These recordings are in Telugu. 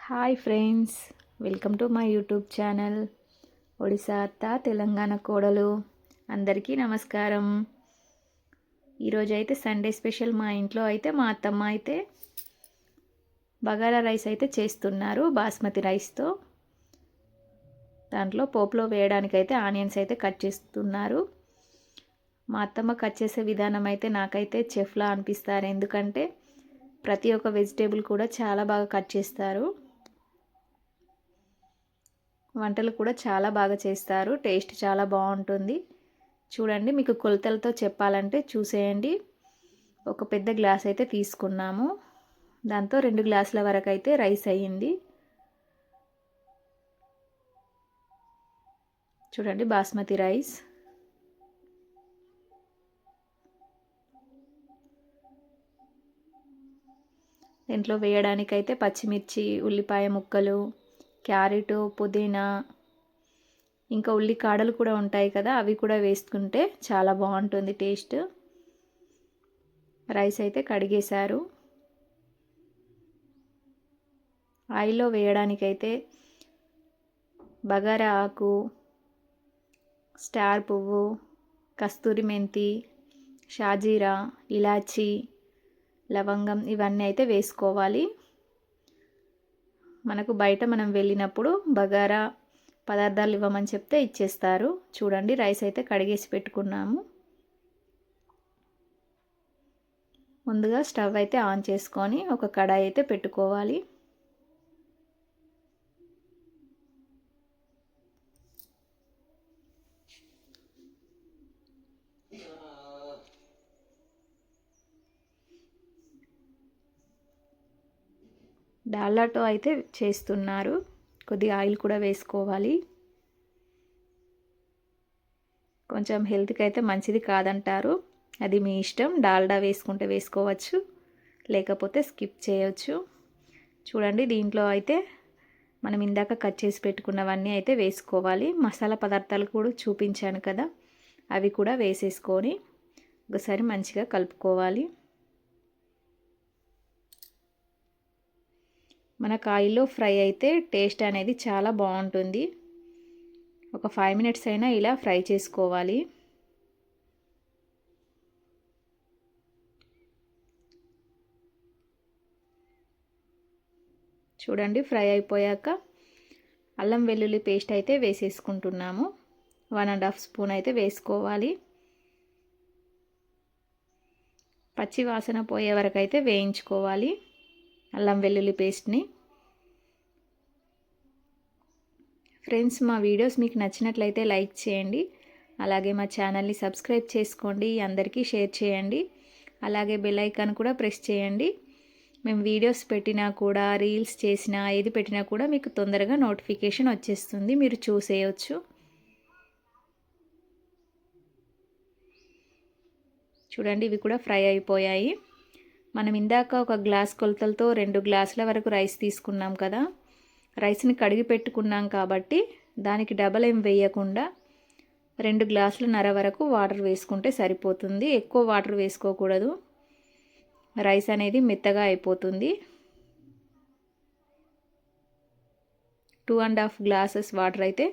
Hi friends, welcome to my YouTube channel Odisha అత్త తెలంగాణ కోడలు. అందరికీ నమస్కారం. ఈరోజు అయితే సండే స్పెషల్. మా ఇంట్లో అయితే మా అత్తమ్మ అయితే బగారా రైస్ అయితే చేస్తున్నారు బాస్మతి రైస్తో. దాంట్లో పోపులో వేయడానికి అయితే ఆనియన్స్ అయితే కట్ చేస్తున్నారు. మా అత్తమ్మ కట్ చేసే విధానం అయితే నాకైతే చెఫ్లా అనిపిస్తారు, ఎందుకంటే ప్రతి ఒక్క వెజిటేబుల్ కూడా చాలా బాగా కట్ చేస్తారు. వంటలు కూడా చాలా బాగా చేస్తారు, టేస్ట్ చాలా బాగుంటుంది. చూడండి, మీకు కొలతలతో చెప్పాలంటే చూసేయండి. ఒక పెద్ద గ్లాస్ అయితే తీసుకున్నాము, దాంతో 2 గ్లాసుల వరకు అయితే రైస్ అయ్యింది. చూడండి, బాస్మతి రైస్. దీంట్లో వేయడానికైతే పచ్చిమిర్చి, ఉల్లిపాయ ముక్కలు, క్యారెట్, పుదీనా, ఇంకా ఉల్లికాడలు కూడా ఉంటాయి కదా, అవి కూడా వేసుకుంటే చాలా బాగుంటుంది టేస్ట్. రైస్ అయితే కడిగేశారు. ఆయిల్లో వేయడానికైతే బగారా ఆకు, స్టార్ పువ్వు, కస్తూరి మెంతి, షాజీరా, ఇలాచి, లవంగం ఇవన్నీ అయితే వేసుకోవాలి. మనకు బయట మనం వెళ్ళినప్పుడు బగారా పదార్థాలు ఇవ్వమని చెప్తే ఇచ్చేస్తారు. చూడండి, రైస్ అయితే కడిగేసి పెట్టుకున్నాము. ముందుగా స్టవ్ అయితే ఆన్ చేసుకొని ఒక కడాయి అయితే పెట్టుకోవాలి. డాల్డాతో అయితే చేస్తున్నారు. కొద్దిగా ఆయిల్ కూడా వేసుకోవాలి. కొంచెం హెల్త్కి అయితే మంచిది కాదంటారు, అది మీ ఇష్టం. డాల్డా వేసుకుంటే వేసుకోవచ్చు, లేకపోతే స్కిప్ చేయవచ్చు. చూడండి, దీంట్లో అయితే మనం ఇందాక కట్ చేసి పెట్టుకున్నవన్నీ అయితే వేసుకోవాలి. మసాలా పదార్థాలు కూడా చూపించాను కదా, అవి కూడా వేసేసుకొని ఒకసారి మంచిగా కలుపుకోవాలి. మనకు ఆయిల్లో ఫ్రై అయితే టేస్ట్ అనేది చాలా బాగుంటుంది. ఒక 5 మినిట్స్ అయినా ఇలా ఫ్రై చేసుకోవాలి. చూడండి, ఫ్రై అయిపోయాక అల్లం వెల్లుల్లి పేస్ట్ అయితే వేసేసుకుంటున్నాము. 1½ స్పూన్ అయితే వేసుకోవాలి. పచ్చి వాసన పోయే వరకు అయితే వేయించుకోవాలి అల్లం వెల్లుల్లి పేస్ట్ని. ఫ్రెండ్స్, మా వీడియోస్ మీకు నచ్చినట్లయితే లైక్ చేయండి, అలాగే మా ఛానల్ని సబ్స్క్రైబ్ చేసుకోండి, అందరికీ షేర్ చేయండి, అలాగే బెల్ ఐకాన్ కూడా ప్రెస్ చేయండి. మేము వీడియోస్ పెట్టినా కూడా, రీల్స్ చేసినా, ఏది పెట్టినా కూడా మీకు తొందరగా నోటిఫికేషన్ వచ్చేస్తుంది, మీరు చూసేయచ్చు. చూడండి, ఇవి కూడా ఫ్రై అయిపోయాయి. మనం ఇందాక ఒక గ్లాస్ కొలతలతో 2 గ్లాసుల వరకు రైస్ తీసుకున్నాం కదా, రైస్ని కడిగి పెట్టుకున్నాం కాబట్టి దానికి డబల్ ఏం వేయకుండా 2 గ్లాసులన్నర వరకు వాటర్ వేసుకుంటే సరిపోతుంది. ఎక్కువ వాటర్ వేసుకోకూడదు, రైస్ అనేది మెత్తగా అయిపోతుంది. 2½ గ్లాసెస్ వాటర్ అయితే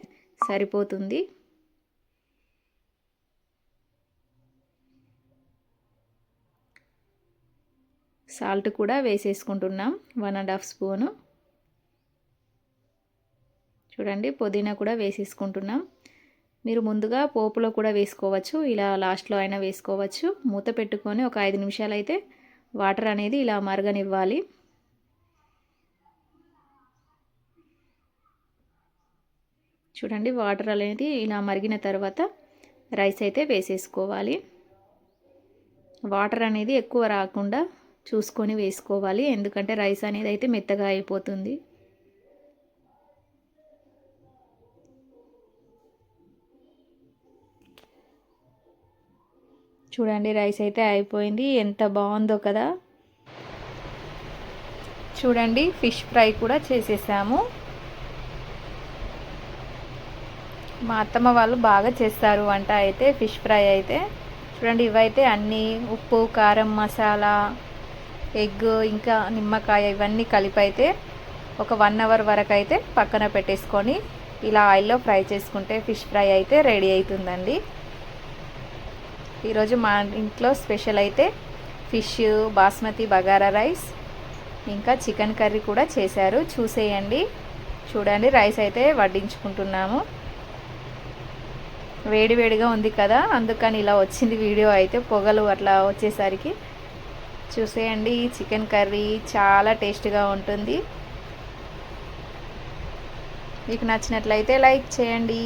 సరిపోతుంది. సాల్ట్ కూడా వేసేసుకుంటున్నాం, 1½ స్పూను. చూడండి, పుదీనా కూడా వేసేసుకుంటున్నాం. మీరు ముందుగా పోపులో కూడా వేసుకోవచ్చు, ఇలా లాస్ట్లో అయినా వేసుకోవచ్చు. మూత పెట్టుకొని ఒక 5 నిమిషాలు అయితే వాటర్ అనేది ఇలా మరగనివ్వాలి. చూడండి, వాటర్ అనేది ఇలా మరిగిన తర్వాత రైస్ అయితే వేసేసుకోవాలి. వాటర్ అనేది ఎక్కువ రాకుండా చూసుకొని వేసుకోవాలి, ఎందుకంటే రైస్ అనేది అయితే మెత్తగా అయిపోతుంది. చూడండి, రైస్ అయితే అయిపోయింది, ఎంత బాగుందో కదా. చూడండి, ఫిష్ ఫ్రై కూడా చేసేసాము. మా అత్తమ్మ వాళ్ళు బాగా చేస్తారు వంట అయితే, ఫిష్ ఫ్రై అయితే. చూడండి, ఇవైతే అన్నీ ఉప్పు, కారం, మసాలా, ఎగ్, ఇంకా నిమ్మకాయ ఇవన్నీ కలిపి అయితే ఒక 1 అవర్ వరకు అయితే పక్కన పెట్టేసుకొని ఇలా ఆయిల్లో ఫ్రై చేసుకుంటే ఫిష్ ఫ్రై అయితే రెడీ అవుతుందండి. ఈరోజు మా ఇంట్లో స్పెషల్ అయితే ఫిష్, బాస్మతి బగారా రైస్, ఇంకా చికెన్ కర్రీ కూడా చేశారు. చూసేయండి. చూడండి, రైస్ అయితే వడ్డించుకుంటున్నాము. వేడి వేడిగా ఉంది కదా, అందుకని ఇలా వచ్చింది వీడియో అయితే, పొగలు అట్లా వచ్చేసరికి. చూసేయండి, చికెన్ కర్రీ చాలా టేస్ట్గా ఉంటుంది. మీకు నచ్చినట్లయితే లైక్ చేయండి.